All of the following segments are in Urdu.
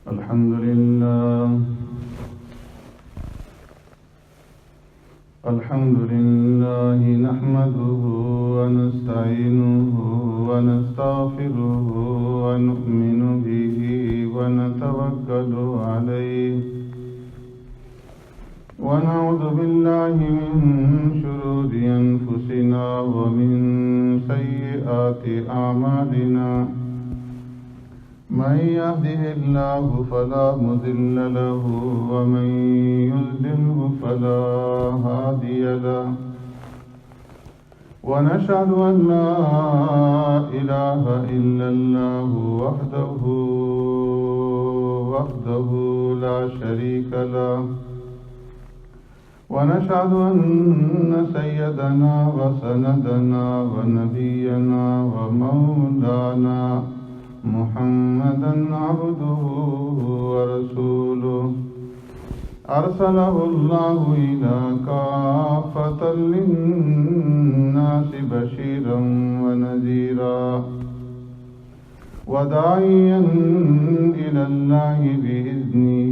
الحمد لله نحمده ونستعينه ونستغفره ونؤمن به ونتوكل عليه ونعوذ بالله من شرور أنفسنا ومن سيئات أعمالنا من يهده الله فلا مضل له ومن يضلله فلا هادي له ونشهد أن لا إله إلا الله وحده لا شريك له ونشهد أن سيدنا وسندنا ونبينا ومولانا محمدا عبده ورسوله أرسله الله إلى كافة للناس بشيرا ونذيرا وداعيا إلى الله بإذنه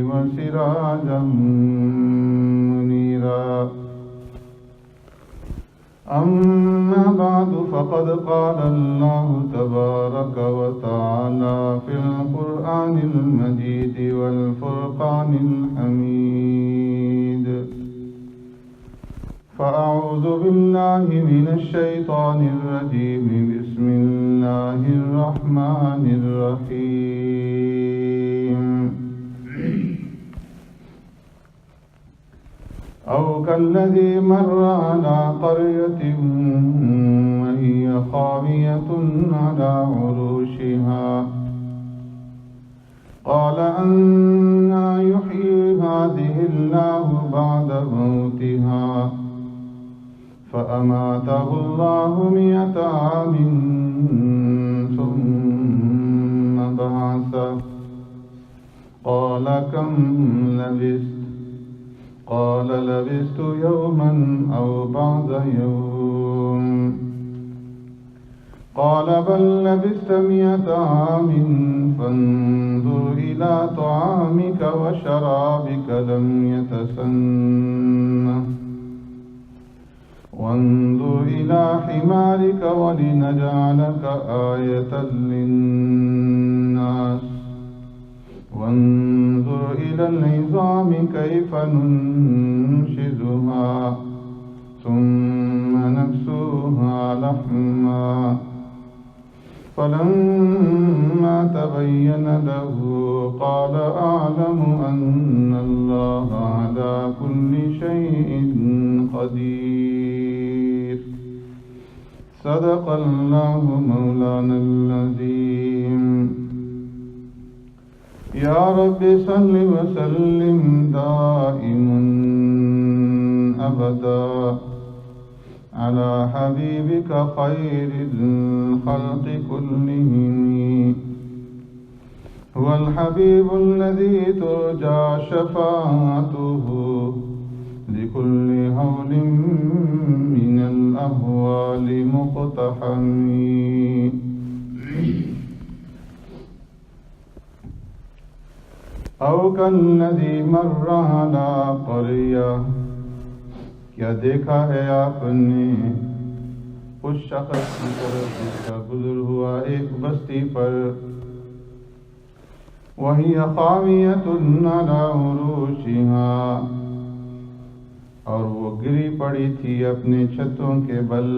وسراجا منيرا أما بعد فقد قال الله تبارك وتعالى في القرآن المجيد والفرقان الحميد فأعوذ بالله من الشيطان الرجيم بسم الله الرحمن الرحيم أو كالذي مر على قرية وهي خاوية على عروشها قال أنى يحيي هذه الله بعد موتها فأماته الله 100 عام ثم بعثه قال كم لبثت قال لبثت يوما أو بعض يوم قال بل لبثت 100 عام فانظر إلى طعامك وشرابك لم يتسنه وانظر إلى حمارك ولنجعلك آية للناس وانظر إلى العظام كيف ننشزها ثم نكسوها لحما فلما تبين له قال أعلم أن الله على كل شيء قدير صدق الله مولانا العظيم يا رب صل وسلم دائما أبدا على حبيبك خير الخلق كلهم هو الحبيب الذي ترجى شفاعته لكل هول من الأهوال مقتحم أو كالذي مر على قرية کیا دیکھا ہے آپ نے اس شخص کی طرف جس کا گزر ہوا ایک بستی پر وہی خاویۃ علی عروشها اور وہ گری پڑی تھی اپنے چھتوں کے بل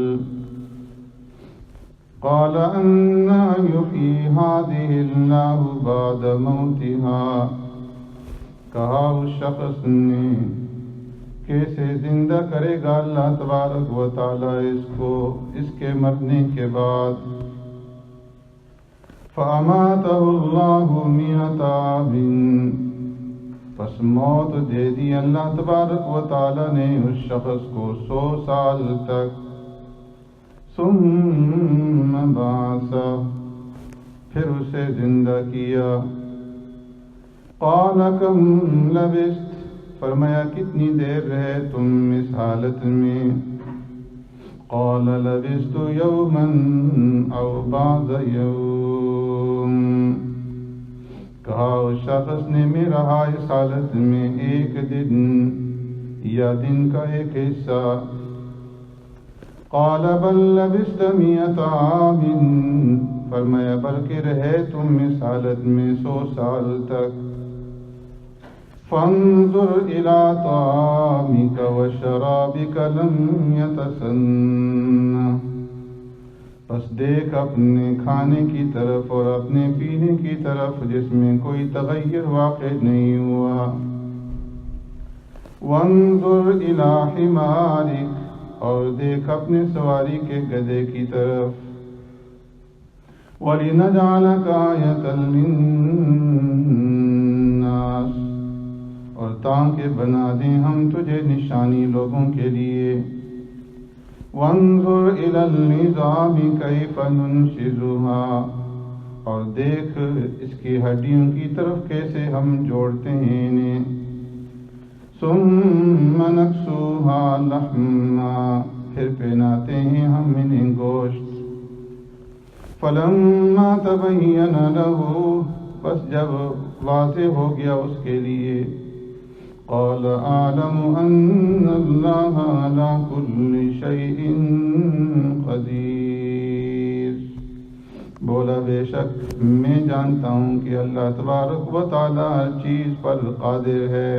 قال أنى يحيي هذه الله بعد موتها کہا اس شخص نے کیسے زندہ کرے گا اللہ تبارک و تعالی اس کو اس کے مرنے کے بعد فَأَمَاتَهُ اللَّهُ 100 عَامٍ پس موت دے دی اللہ تبارک و تعالی نے اس شخص کو 100 سال تک ثم بعثه پھر اسے زندہ کیا قال كم لبثت فرمایا کتنی دیر رہے تم اس حالت میں قال لبثت يوما أو بعض يوم کہا اس شخص نے میں رہا اس حالت میں ایک دن یا دن کا ایک حصہ. قال بل لبثت 100 عام، فرمایا بلکہ رہے تم اس حالت میں 100 سال تک. فانظر الى طعامك وشرابك لم يتسنه، پس دیکھ اپنے کھانے کی طرف اور اپنے پینے کی طرف جس میں کوئی تغیر واقع نہیں ہوا. وانظر الى حمارك، اور دیکھ اپنے سواری کے گدھے کی طرف. وَلِنَجْعَلَكَ آيَةً لِلنَّاسِ، اور تاکہ بنا دیں ہم تجھے نشانی لوگوں کے لیے. وَانظُرْ إِلَى الْعِظَامِ كَيْفَ نُنشِزُهَا، اور دیکھ اس کی ہڈیوں کی طرف کیسے ہم جوڑتے ہیں انہیں. ثُمَّ نَكْسُوهَا لَحْمًا، پھر پہناتے ہیں ہم انہیں گوشت. فَلَمَّا تَبَيَّنَ لَهُ، بس جب واضح ہو گیا اس کے لیے، قال اعلم ان اللہ علی کل شیء قدیر، بولا بے شک میں جانتا ہوں کہ اللہ تبارک و تعالی ہر چیز پر قادر ہے.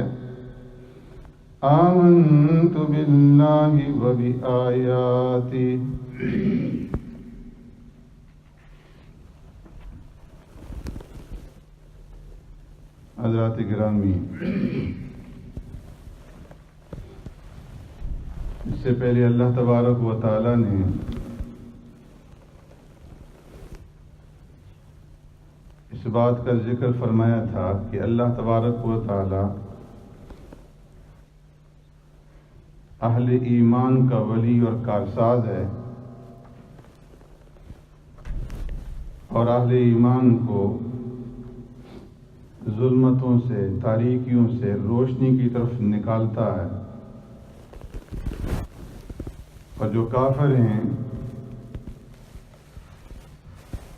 آمنت باللہ و بآیاتہ. حضرات گرامی، اس سے پہلے اللہ تبارک و تعالی نے اس بات کا ذکر فرمایا تھا کہ اللہ تبارک و تعالی اہل ایمان کا ولی اور کارساز ہے، اور اہل ایمان کو ظلمتوں سے، تاریکیوں سے روشنی کی طرف نکالتا ہے. اور جو کافر ہیں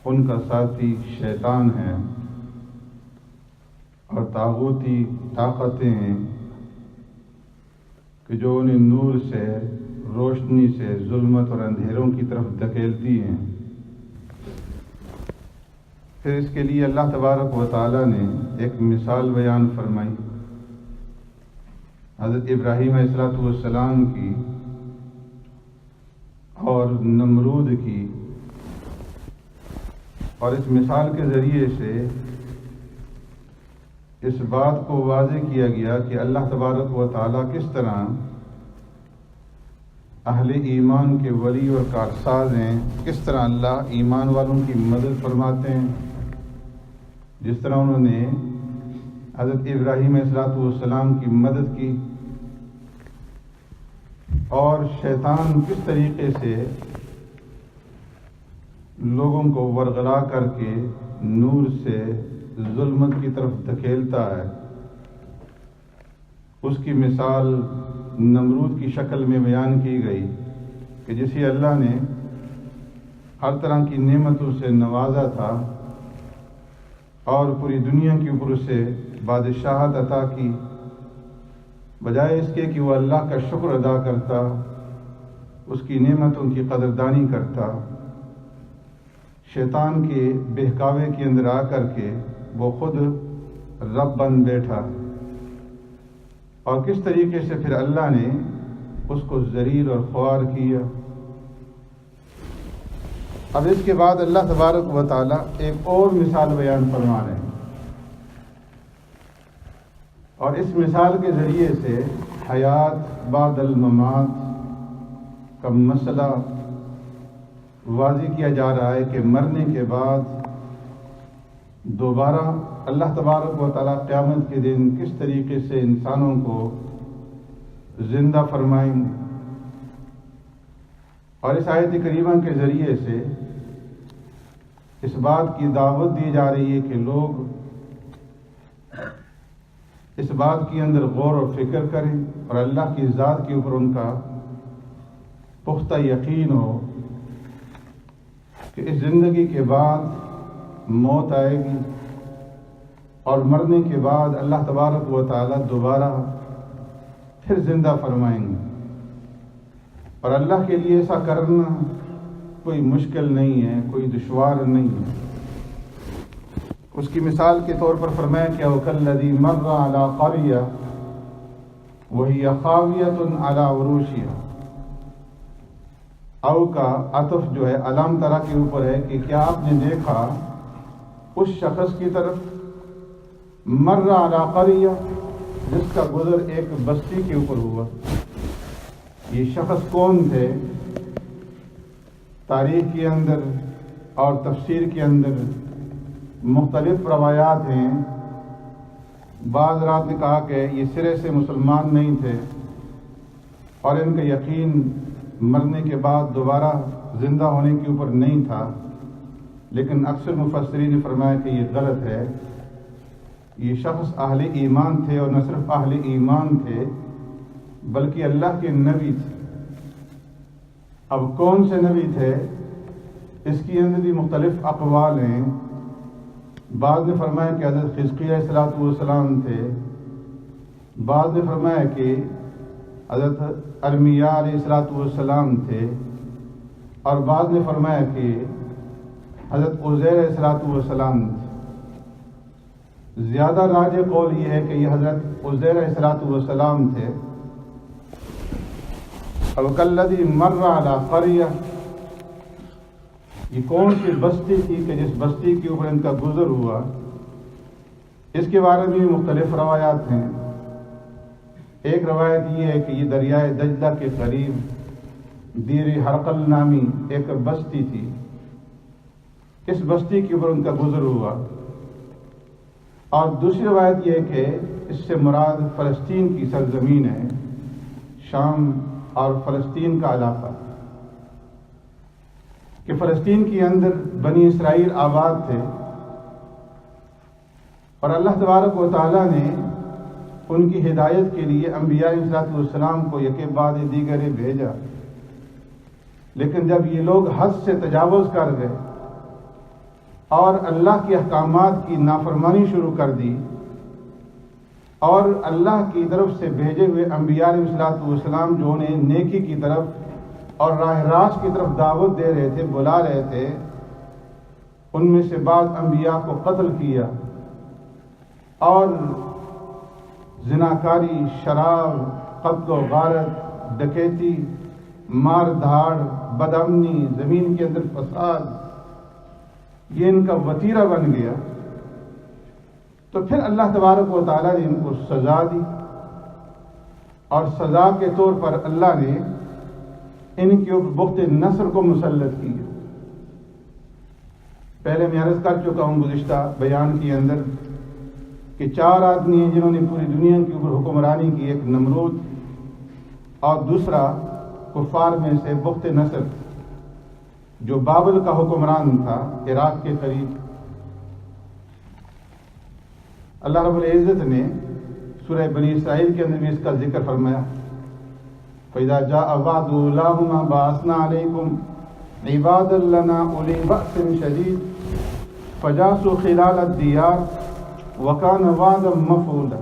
ان کا ساتھی شیطان ہے، اور طاغوتی طاقتیں ہیں کہ جو انہیں نور سے، روشنی سے، ظلمت اور اندھیروں کی طرف دھکیلتی ہیں. پھر اس کے لیے اللہ تبارک و تعالی نے ایک مثال بیان فرمائی حضرت ابراہیم علیہ السلام کی اور نمرود کی، اور اس مثال کے ذریعے سے اس بات کو واضح کیا گیا کہ اللہ تبارک و تعالی کس طرح اہل ایمان کے ولی اور کارساز ہیں، کس طرح اللہ ایمان والوں کی مدد فرماتے ہیں. جس طرح انہوں نے حضرت ابراہیم علیہ السلام کی مدد کی، اور شیطان کس طریقے سے لوگوں کو ورغلا کر کے نور سے ظلمت کی طرف دھکیلتا ہے. اس کی مثال نمرود کی شکل میں بیان کی گئی کہ جسے اللہ نے ہر طرح کی نعمتوں سے نوازا تھا اور پوری دنیا کے اوپر اسے بادشاہت عطا کی، بجائے اس کے کہ وہ اللہ کا شکر ادا کرتا، اس کی نعمتوں کی قدردانی کرتا، شیطان کے بہکاوے کے اندر آ کر کے وہ خود رب بن بیٹھا، اور کس طریقے سے پھر اللہ نے اس کو ذلیل اور خوار کیا. اب اس کے بعد اللہ تبارک و تعالی ایک اور مثال بیان فرما رہے ہیں، اور اس مثال کے ذریعے سے حیات بعد الممات کا مسئلہ واضح کیا جا رہا ہے کہ مرنے کے بعد دوبارہ اللہ تبارک و تعالی قیامت کے دن کس طریقے سے انسانوں کو زندہ فرمائیں گے. اور اس آیت کریمہ کے ذریعے سے اس بات کی دعوت دی جا رہی ہے کہ لوگ اس بات کے اندر غور و فکر کریں اور اللہ کی ذات کے اوپر ان کا پختہ یقین ہو کہ اس زندگی کے بعد موت آئے گی، اور مرنے کے بعد اللہ تبارک و تعالیٰ دوبارہ پھر زندہ فرمائیں گے، اور اللہ کے لیے ایسا کرنا کوئی مشکل نہیں ہے، کوئی دشوار نہیں ہے۔ اس کی مثال کے طور پر فرمایا کہ وَكَالَّذِي مَرَّ عَلَى قَرْيَةٍ وَهِيَ خَاوِيَةٌ عَلَى عُرُوشِهَا۔ او کا عطف جو ہے علام طرح کے اوپر ہے کہ کیا آپ نے دیکھا اس شخص کی طرف مر علی قریہ جس کا گزر ایک بستی کے اوپر ہوا۔ یہ شخص کون تھے؟ تاریخ کے اندر اور تفسیر کے اندر مختلف روایات ہیں۔ بعض رات نے کہا کہ یہ سرے سے مسلمان نہیں تھے اور ان کا یقین مرنے کے بعد دوبارہ زندہ ہونے کے اوپر نہیں تھا، لیکن اکثر مفسرین نے فرمایا کہ یہ غلط ہے۔ یہ شخص اہل ایمان تھے، اور نہ صرف اہل ایمان تھے بلکہ اللہ کے نبی تھے۔ اب کون سے نبی تھے اس کی اندر بھی مختلف اقوال ہیں۔ بعض نے فرمایا کہ حضرت حزقیہ علیہ السلام تھے، بعض نے فرمایا کہ حضرت ارمیہ علیہ السلام تھے، اور بعض نے فرمایا کہ حضرت عزیر علیہ السلام تھے۔ زیادہ راجح قول یہ ہے کہ یہ حضرت عزیر علیہ السلام تھے۔ وَكَالَّذِي مَرَّ عَلَى قَرْيَةٍ، یہ کون سی بستی تھی کہ جس بستی کے اوپر ان کا گزر ہوا؟ اس کے بارے میں مختلف روایات ہیں۔ ایک روایت یہ ہے کہ یہ دریائے دجلہ کے قریب دیر ہرقل نامی ایک بستی تھی، اس بستی کے اوپر ان کا گزر ہوا۔ اور دوسری روایت یہ ہے کہ اس سے مراد فلسطین کی سرزمین ہے، شام اور فلسطین کا علاقہ، کہ فلسطین کے اندر بنی اسرائیل آباد تھے، اور اللہ تبارک و تعالیٰ نے ان کی ہدایت کے لیے انبیاء علیہ السلام کو یکے بعد دیگرے بھیجا، لیکن جب یہ لوگ حد سے تجاوز کر گئے اور اللہ کے احکامات کی نافرمانی شروع کر دی، اور اللہ کی طرف سے بھیجے ہوئے انبیاء علیہ السلام جو انہیں نیکی کی طرف اور راہ راست کی طرف دعوت دے رہے تھے، بلا رہے تھے، ان میں سے بعض انبیاء کو قتل کیا، اور زناکاری، شراب، قتل و غارت، ڈکیتی، مار دھاڑ، بدامنی، زمین کے اندر فساد، یہ ان کا وتیرہ بن گیا۔ تو پھر اللہ تبارک و تعالیٰ نے ان کو سزا دی، اور سزا کے طور پر اللہ نے ان کے اوپر بخت نصر کو مسلط کیا۔ پہلے میں عرض کر چکا ہوں گزشتہ بیان کے اندر کہ 4 آدمی ہیں جنہوں نے پوری دنیا کے اوپر حکمرانی کی، ایک نمرود، اور دوسرا کفار میں سے بخت نصر جو بابل کا حکمران تھا عراق کے قریب۔ اللہ رب العزت نے سورہ بنی اسرائیل کے اندر بھی اس کا ذکر فرمایا، فَإِذَا جَاءَ وَعْدُ أُولَاهُمَا بَعَثْنَا عَلَيْكُمْ عِبَادًا لَنَا أُولِي بَأْسٍ شَدِيدٍ فَجَاسُوا خِلَالَ الدِّيَارِ وَكَانَ وَعْدًا مَفْعُولًا،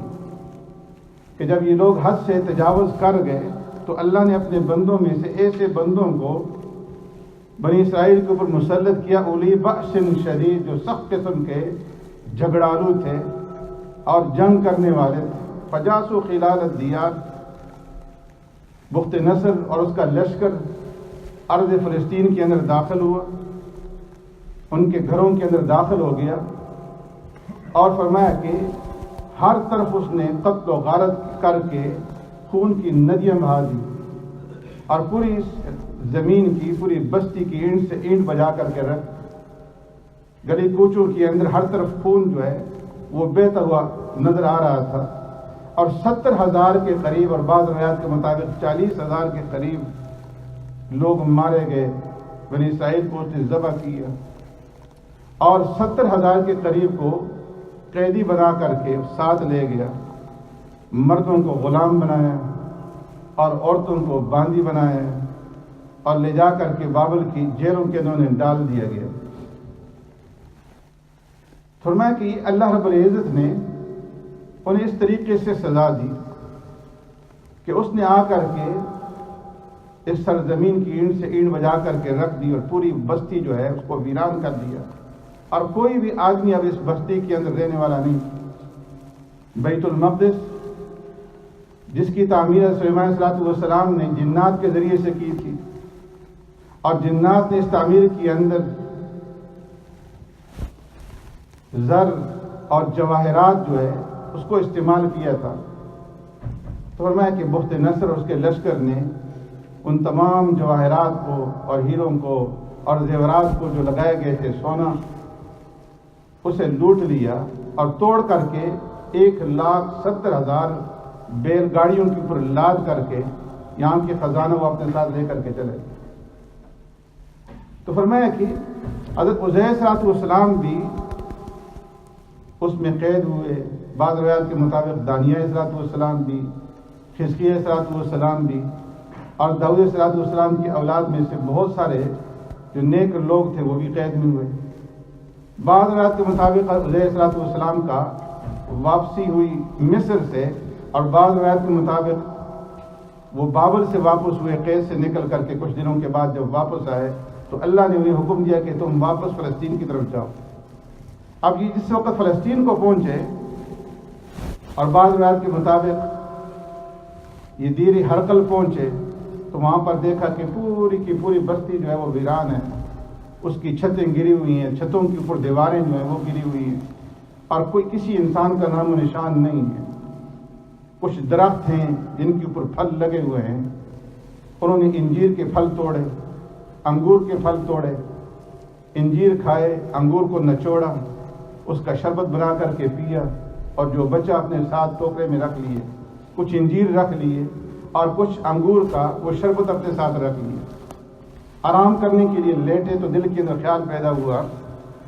کہ جب یہ لوگ حد سے تجاوز کر گئے تو اللہ نے اپنے بندوں میں سے ایسے بندوں کو بنی اسرائیل کے اوپر مسلط کیا، اولی بأس شدید، جو سخت قسم کے جھگڑالو تھے اور جنگ کرنے والے تھے۔ فجاسوا خلال الدیار، بخت نصر اور اس کا لشکر ارض فلسطین کے اندر داخل ہوا، ان کے گھروں کے اندر داخل ہو گیا، اور فرمایا کہ ہر طرف اس نے قتل و غارت کر کے خون کی ندیاں بہا دی، اور پوری زمین کی، پوری بستی کی اینٹ سے اینٹ بجا کر کے رکھ، گلی کوچوں کے اندر ہر طرف خون جو ہے وہ بہتا ہوا نظر آ رہا تھا، اور 70,000 کے قریب، اور بعض روایات کے مطابق 40,000 کے قریب لوگ مارے گئے، بنی اسرائیل کو اس نے ذبح کیا، اور 70,000 کے قریب کو قیدی بنا کر کے ساتھ لے گیا، مردوں کو غلام بنایا اور عورتوں کو باندی بنایا، اور لے جا کر کے بابل کی جیلوں کے اندر ڈال دیا گیا۔ فرمایا کہ اللہ رب العزت نے انہیں اس طریقے سے سزا دی کہ اس نے آ کر کے اس سرزمین کی اینٹ سے اینٹ بجا کر کے رکھ دی اور پوری بستی جو ہے اس کو ویران کر دیا، اور کوئی بھی آدمی اب اس بستی کے اندر رہنے والا نہیں۔ بیت المقدس جس کی تعمیر سلیمان علیہ السلام نے جنات کے ذریعے سے کی تھی، اور جنات نے اس تعمیر کے اندر زر اور جواہرات جو ہے اس کو استعمال کیا تھا، تو فرمایا کہ بخت نصر اور اس کے لشکر نے ان تمام جواہرات کو اور ہیروں کو اور زیورات کو جو لگائے گئے تھے سونا، اسے لوٹ لیا اور توڑ کر کے 1,70,000 بیل گاڑیوں کے اوپر لاد کر کے یہاں کے خزانہ وہ اپنے ساتھ لے کر کے چلے۔ تو فرمایا کہ حضرت عزیر علیہ السلام بھی اس میں قید ہوئے، بعض روایات کے مطابق دانیہ علیہ السلام بھی، حزقیہ علیہ السلام بھی، اور داؤد علیہ السلام کی اولاد میں سے بہت سارے جو نیک لوگ تھے وہ بھی قید میں ہوئے۔ بعض روایات کے مطابق عزیر علیہ السلام کا واپسی ہوئی مصر سے، اور بعض روایات کے مطابق وہ بابل سے واپس ہوئے، قید سے نکل کر کے کچھ دنوں کے بعد جب واپس آئے تو اللہ نے انہیں حکم دیا کہ تم واپس فلسطین کی طرف جاؤ۔ اب یہ جس وقت فلسطین کو پہنچے، اور بعض روایات کے مطابق یہ دیر ہرقل پہنچے، تو وہاں پر دیکھا کہ پوری کی پوری بستی جو ہے وہ ویران ہے، اس کی چھتیں گری ہوئی ہیں، چھتوں کے اوپر دیواریں جو ہیں وہ گری ہوئی ہیں، اور کوئی کسی انسان کا نام و نشان نہیں ہے۔ کچھ درخت ہیں جن کے اوپر پھل لگے ہوئے ہیں، انہوں نے انجیر کے پھل توڑے، انگور کے پھل توڑے، انجیر کھائے، انگور کو نچوڑا، اس کا شربت بنا کر کے پیا، اور جو بچہ اپنے ساتھ ٹوکرے میں رکھ لیے، کچھ انجیر رکھ لیے اور کچھ انگور کا وہ شربت اپنے ساتھ رکھ لیے۔ آرام کرنے کے لیے لیٹے تو دل کے اندر خیال پیدا ہوا،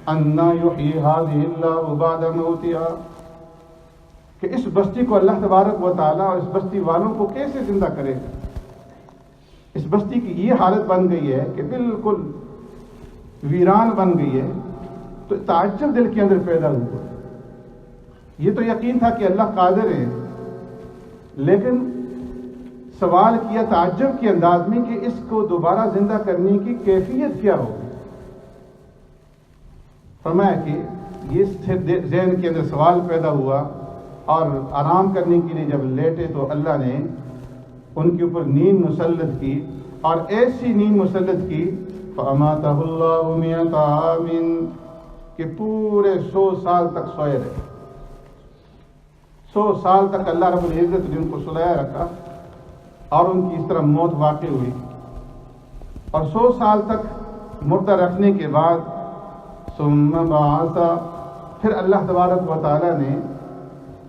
انا یحیی ھذہ اللہ بعد موتھا، کہ اس بستی کو اللہ تبارک و تعالیٰ اور اس بستی والوں کو کیسے زندہ کرے گا۔ اس بستی کی یہ حالت بن گئی ہے کہ بالکل ویران بن گئی ہے، تو تعجب دل کے اندر پیدا ہوا۔ یہ تو یقین تھا کہ اللہ قادر ہے، لیکن سوال کیا تعجب کے انداز میں کہ اس کو دوبارہ زندہ کرنے کی کیفیت کیا ہوگی۔ فرمایا کہ یہ ذہن کے اندر سوال پیدا ہوا، اور آرام کرنے کے لیے جب لیٹے تو اللہ نے ان کے اوپر نیند مسلط کی، اور ایسی نیند مسلط کی فَأَمَاتَهُ اللَّهُ مِئَةَ عَامٍ کہ پورے 100 سال تک سوئے رہے۔ 100 سال تک اللہ رب العزت نے ان کو سلایا رکھا، اور ان کی اس طرح موت واقع ہوئی، اور 100 سال تک مردہ رکھنے کے بعد ثُمَّ بَعَثَ، پھر اللہ تبارک و تعالیٰ نے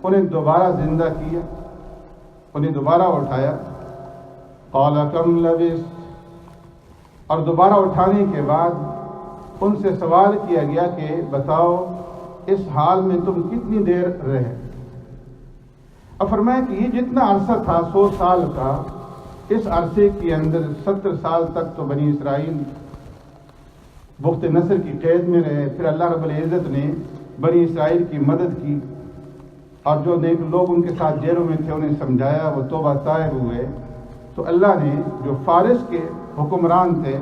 انہیں دوبارہ زندہ کیا، انہیں دوبارہ اٹھایا۔ قَالَ كَمْ لَبِثْتَ، اور دوبارہ اٹھانے کے بعد ان سے سوال کیا گیا کہ بتاؤ اس حال میں تم کتنی دیر رہے۔ اب فرمایا کہ یہ جتنا عرصہ تھا 100 سال کا، اس عرصے کے اندر 70 سال تک تو بنی اسرائیل بخت نصر کی قید میں رہے، پھر اللہ رب العزت نے بنی اسرائیل کی مدد کی، اور جو نیک لوگ ان کے ساتھ جیلوں میں تھے انہیں سمجھایا، وہ توبہ طائب ہوئے، تو اللہ نے جو فارس کے حکمران تھے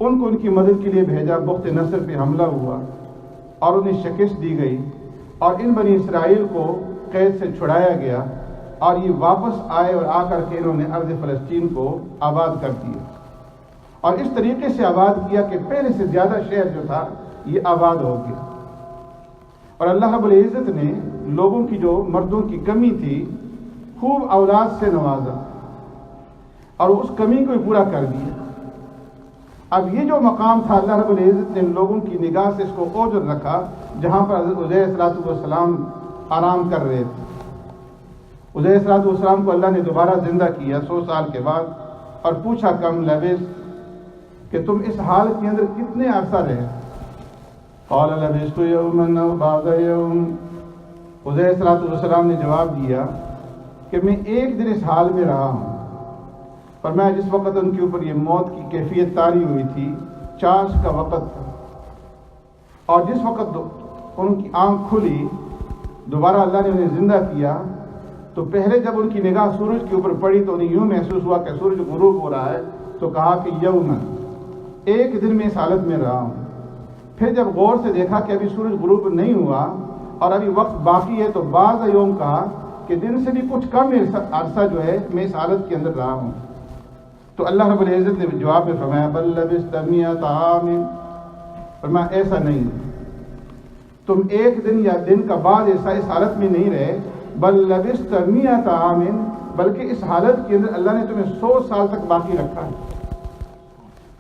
ان کو ان کی مدد کے لیے بھیجا، بخت نصر پہ حملہ ہوا اور انہیں شکست دی گئی، اور ان بنی اسرائیل کو قید سے چھڑایا گیا، اور یہ واپس آئے اور آ کر کے انہوں نے ارض فلسطین کو آباد کر دیا، اور اس طریقے سے آباد کیا کہ پہلے سے زیادہ شہر جو تھا یہ آباد ہو گیا۔ اور اللہ رب العزت نے لوگوں کی جو مردوں کی کمی تھی خوب اولاد سے نوازا، اور اس کمی کو پورا کر دیا۔ اب یہ جو مقام تھا اللہ رب العزت نے لوگوں کی نگاہ سے اس کو اوجر رکھا، جہاں پر حضرت عزیر علیہ السلام آرام کر رہے تھے۔ عزیر علیہ السلام کو اللہ نے دوبارہ زندہ کیا 100 سال کے بعد، اور پوچھا کم لبثت کہ تم اس حال کے اندر کتنے عرصہ رہے۔ قال لبثت یوما او بعض یوم، عزیر علیہ السلام نے جواب دیا کہ میں ایک دن اس حال میں رہا ہوں۔ فرمایا جس وقت ان کے اوپر یہ موت کی کیفیت طاری ہوئی تھی، چاش کا وقت تھا، اور جس وقت ان کی آنکھ کھلی، دوبارہ اللہ نے انہیں زندہ کیا، تو پہلے جب ان کی نگاہ سورج کے اوپر پڑی تو انہیں یوں محسوس ہوا کہ سورج غروب ہو رہا ہے، تو کہا کہ یوم، ایک دن میں اس حالت میں رہا ہوں۔ پھر جب غور سے دیکھا کہ ابھی سورج غروب نہیں ہوا اور ابھی وقت باقی ہے، تو بعض یوم کہا کہ دن سے بھی کچھ کم عرصہ جو ہے میں اس حالت کے اندر رہا ہوں۔ تو اللہ رب العزت نے جواب میں فرمایا بل لبثت مئۃ عام، فرمایا ایسا نہیں، تم ایک دن یا دن کا بعد ایسا اس حالت میں نہیں رہے، بل لبثت مئۃ عام، بلکہ اس حالت کے اندر اللہ نے تمہیں 100 سال تک باقی رکھا ہے۔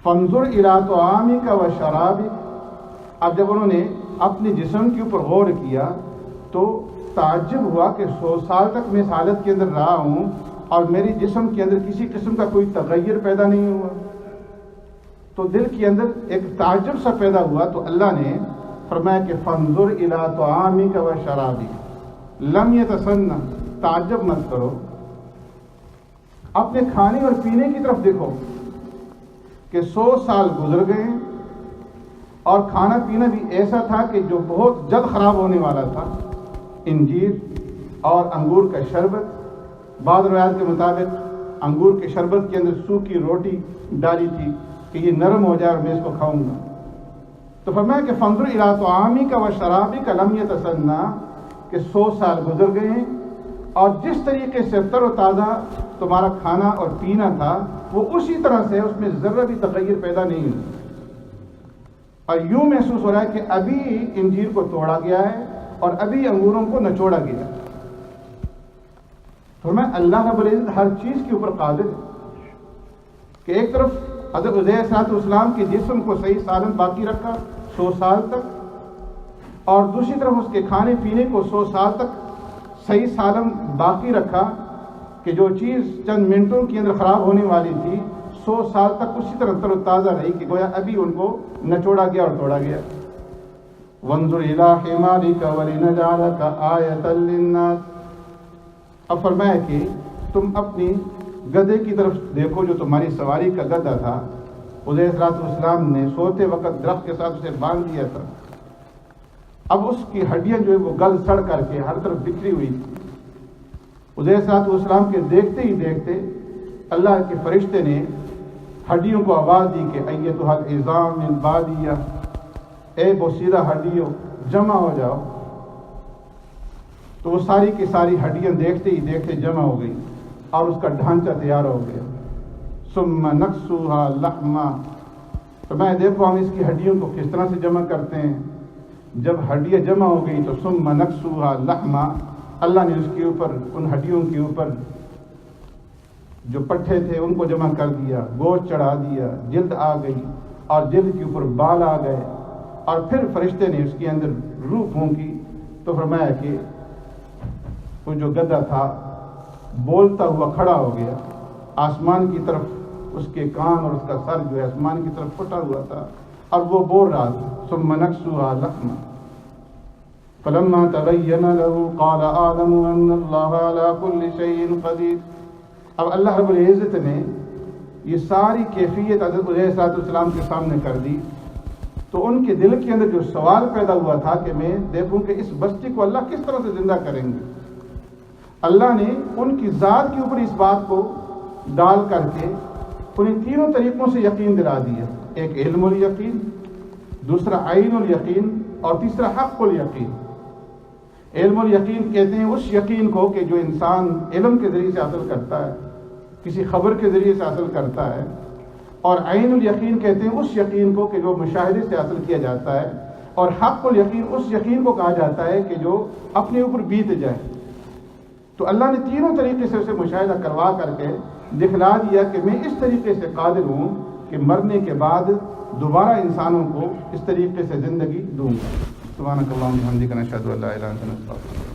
فانظر الی طعامک و شرابک، اب جب انہوں نے اپنے جسم کے اوپر غور کیا تو تعجب ہوا کہ 100 سال تک میں اس حالت کے اندر رہا ہوں اور میری جسم کے اندر کسی قسم کا کوئی تغیر پیدا نہیں ہوا۔ تو دل کے اندر ایک تعجب سا پیدا ہوا، تو اللہ نے فرمایا کہ فانظر الی طعامک و شرابک لم یتسنہ، تعجب مت کرو، اپنے کھانے اور پینے کی طرف دیکھو کہ 100 سال گزر گئے اور کھانا پینا بھی ایسا تھا کہ جو بہت جلد خراب ہونے والا تھا، انجیر اور انگور کا شربت، بعض روایات کے مطابق انگور کے شربت کے اندر سوکھی روٹی ڈالی تھی کہ یہ نرم ہو جائے اور میں اس کو کھاؤں گا۔ تو فرمایا کہ فانظر الی طعامک و شرابک لم یتسنہ، کہ 100 سال گزر گئے ہیں اور جس طریقے سے تر و تازہ تمہارا کھانا اور پینا تھا وہ اسی طرح سے، اس میں ذرہ بھی تغیر پیدا نہیں ہوا، اور یوں محسوس ہو رہا ہے کہ ابھی انجیر کو توڑا گیا ہے اور ابھی انگوروں کو نچوڑا گیا۔ فرمایا اللہ رب العزت ہر چیز کے اوپر قادر ہے کہ ایک طرف حضرت عزیر علیہ السلام کے جسم کو صحیح سالم باقی رکھا 100 سال تک، اور دوسری طرف اس کے کھانے پینے کو 100 سال تک صحیح سالم باقی رکھا کہ جو چیز چند منٹوں کے اندر خراب ہونے والی تھی 100 سال تک اسی طرح تر و تازہ رہی کہ گویا ابھی ان کو نچوڑا گیا اور توڑا گیا۔ وانظر الی حمارک ولنجعلک آیۃ للناس، اب فرمایا کہ تم اپنی گدھے کی طرف دیکھو جو تمہاری سواری کا گدھا تھا، عزیر علیہ السلام نے سوتے وقت درخت کے ساتھ اسے باندھ دیا تھا، اب اس کی ہڈیاں جو ہے وہ گل سڑ کر کے ہر طرف بکھری ہوئی تھی۔ عزیر علیہ السلام کے دیکھتے ہی دیکھتے اللہ کے فرشتے نے ہڈیوں کو آواز دی کہ ایتھا العظام البالیہ، اے بوسیدہ ہڈیوں جمع ہو جاؤ۔ تو وہ ساری کی ساری ہڈیاں دیکھتے ہی دیکھتے جمع ہو گئی اور اس کا ڈھانچہ تیار ہو گیا۔ ثم نکسوہا لحما، تو میں دیکھو ہم اس کی ہڈیوں کو کس طرح سے جمع کرتے ہیں۔ جب ہڈیاں جمع ہو گئی تو ثم نکسوہا لحما، اللہ نے اس کے اوپر، ان ہڈیوں کے اوپر جو پٹھے تھے ان کو جمع کر دیا، گوشت چڑھا دیا، جلد آ گئی اور جلد کے اوپر بال آ گئے، اور پھر فرشتے نے اس کے اندر روح پھونکی تو فرمایا کہ وہ جو گدھا تھا بولتا ہوا کھڑا ہو گیا، آسمان کی طرف اس کے کان اور اس کا سر جو ہے آسمان کی طرف پھٹا ہوا تھا اور وہ بول رہا تھا ثم نکسوہا لحما فلما تبین له قال اعلم ان اللہ علی کل شیء قدیر۔ اب اللہ رب العزت نے یہ ساری کیفیت حضرت عزیر علیہ السلام کے سامنے کر دی، تو ان کے دل کے اندر جو سوال پیدا ہوا تھا کہ میں دیکھوں کہ اس بستی کو اللہ کس طرح سے زندہ کریں گے، اللہ نے ان کی ذات کے اوپر اس بات کو ڈال کر کے انہیں تینوں طریقوں سے یقین دلا دیا، ایک علم الیقین، دوسرا عین الیقین، اور تیسرا حق الیقین۔ علم الیقین کہتے ہیں اس یقین کو کہ جو انسان علم کے ذریعے سے حاصل کرتا ہے، کسی خبر کے ذریعے سے حاصل کرتا ہے، اور عین الیقین کہتے ہیں اس یقین کو کہ جو مشاہدے سے حاصل کیا جاتا ہے، اور حق الیقین اس یقین کو کہا جاتا ہے کہ جو اپنے اوپر بیت جائے۔ تو اللہ نے تینوں طریقے سے اسے مشاہدہ کروا کر کے دکھلا دیا کہ میں اس طریقے سے قادر ہوں کہ مرنے کے بعد دوبارہ انسانوں کو اس طریقے سے زندگی دوں گا۔ سبحانک اللہم و بحمدک، نشہد ان لا الہ الا انت، نستغفرک۔